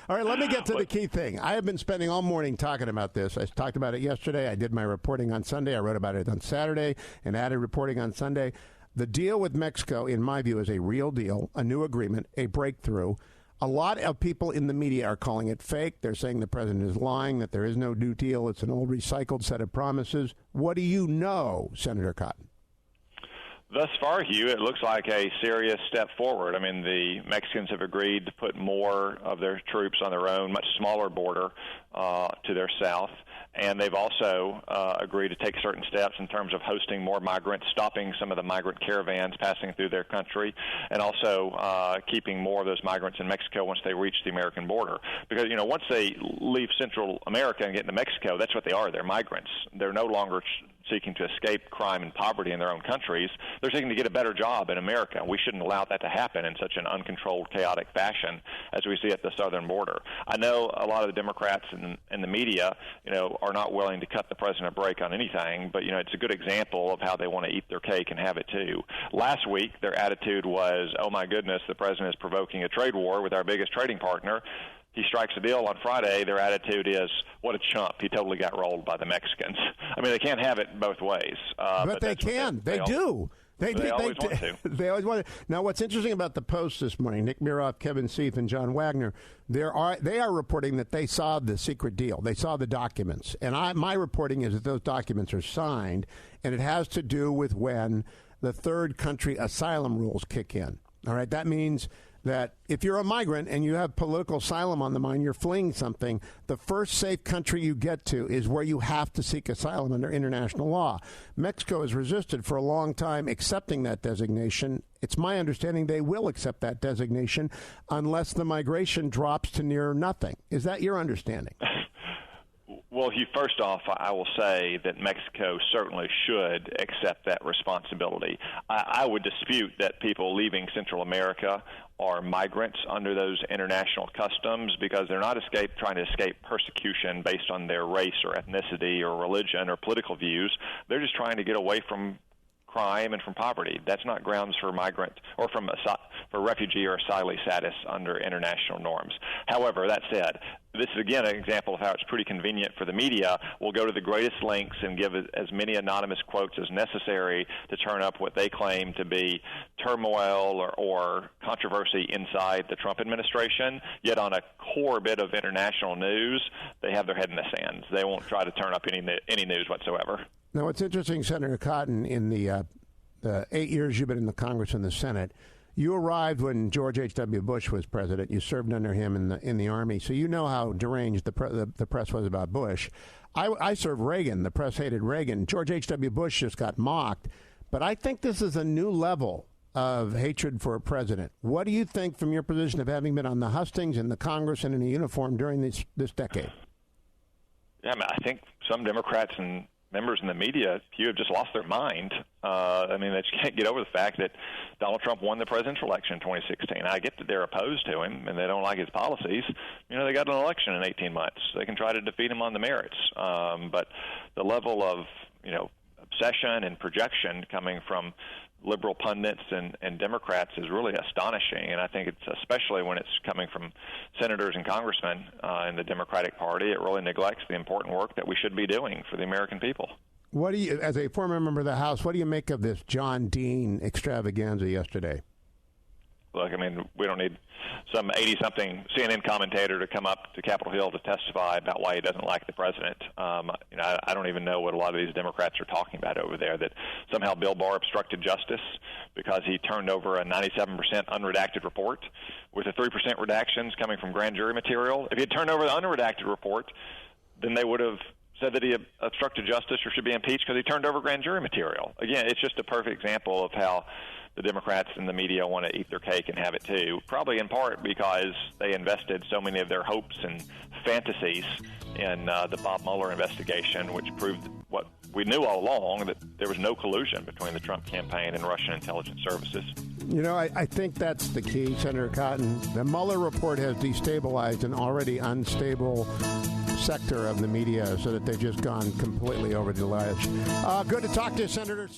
All right, let me get to the key thing. I have been spending all morning talking about this. I talked about it yesterday. I did my reporting on Sunday. I wrote about it on Saturday and added reporting on Sunday. The deal with Mexico, in my view, is a real deal, a new agreement, a breakthrough. A lot of people in the media are calling it fake. They're saying the president is lying, that there is no new deal. It's an old recycled set of promises. What do you know, Senator Cotton? Thus far, Hugh, it looks like a serious step forward. I mean, the Mexicans have agreed to put more of their troops on their own, much smaller border to their south. And they've also agreed to take certain steps in terms of hosting more migrants, stopping some of the migrant caravans passing through their country, and also keeping more of those migrants in Mexico once they reach the American border. Because, you know, once they leave Central America and get into Mexico, that's what they are. They're migrants. They're no longer seeking to escape crime and poverty in their own countries. They're seeking to get a better job in America. We shouldn't allow that to happen in such an uncontrolled, chaotic fashion as we see at the southern border. I know a lot of the Democrats and the media, you know, are not willing to cut the president a break on anything, but, you know, it's a good example of how they want to eat their cake and have it too. Last week, their attitude was, oh my goodness, the president is provoking a trade war with our biggest trading partner. He strikes a deal on Friday. Their attitude is, what a chump. He totally got rolled by the Mexicans. I mean, they can't have it both ways. But they can. They do. They always want to. They always want to. Now, what's interesting about the Post this morning, Nick Miroff, Kevin Seif, and John Wagner, they are reporting that they saw the secret deal. They saw the documents. And my reporting is that those documents are signed, and it has to do with when the third country asylum rules kick in. All right? That means that if you're a migrant and you have political asylum on the mind, you're fleeing something, the first safe country you get to is where you have to seek asylum under international law. Mexico has resisted for a long time accepting that designation. It's my understanding they will accept that designation unless the migration drops to near nothing. Is that your understanding? Well, Hugh, first off, I will say that Mexico certainly should accept that responsibility. I would dispute that people leaving Central America are migrants under those international customs because they're not trying to escape persecution based on their race or ethnicity or religion or political views. They're just trying to get away from crime and from poverty. That's not grounds for migrant or for refugee or asylee status under international norms. However, that said, this is again an example of how it's pretty convenient for the media. We'll go to the greatest lengths and give as many anonymous quotes as necessary to turn up what they claim to be turmoil or controversy inside the Trump administration. Yet on a core bit of international news, they have their head in the sand. They won't try to turn up any news whatsoever. Now, what's interesting, Senator Cotton, in the 8 years you've been in the Congress and the Senate, you arrived when George H.W. Bush was president. You served under him in the Army, so you know how deranged the press was about Bush. I served Reagan. The press hated Reagan. George H.W. Bush just got mocked. But I think this is a new level of hatred for a president. What do you think from your position of having been on the hustings in the Congress and in a uniform during this decade? Yeah, I think some Democrats and members in the media, Hugh, have just lost their mind. I mean, they just can't get over the fact that Donald Trump won the presidential election in 2016. I get that they're opposed to him and they don't like his policies. You know, they got an election in 18 months. They can try to defeat him on the merits. But the level of, you know, obsession and projection coming from liberal pundits and Democrats is really astonishing, and I think it's especially when it's coming from senators and congressmen in the Democratic Party. It really neglects the important work that we should be doing for the American people. What do you, as a former member of the House, what do you make of this John Dean extravaganza yesterday? Look, I mean, we don't need some 80-something CNN commentator to come up to Capitol Hill to testify about why he doesn't like the president. You know, I don't even know what a lot of these Democrats are talking about over there, that somehow Bill Barr obstructed justice because he turned over a 97% unredacted report with the 3% redactions coming from grand jury material. If he had turned over the unredacted report, then they would have said that he obstructed justice or should be impeached because he turned over grand jury material. Again, it's just a perfect example of how the Democrats and the media want to eat their cake and have it too, probably in part because they invested so many of their hopes and fantasies in the Bob Mueller investigation, which proved what we knew all along, that there was no collusion between the Trump campaign and Russian intelligence services. You know, I think that's the key, Senator Cotton. The Mueller report has destabilized an already unstable sector of the media so that they've just gone completely over the ledge. Good to talk to you, Senator.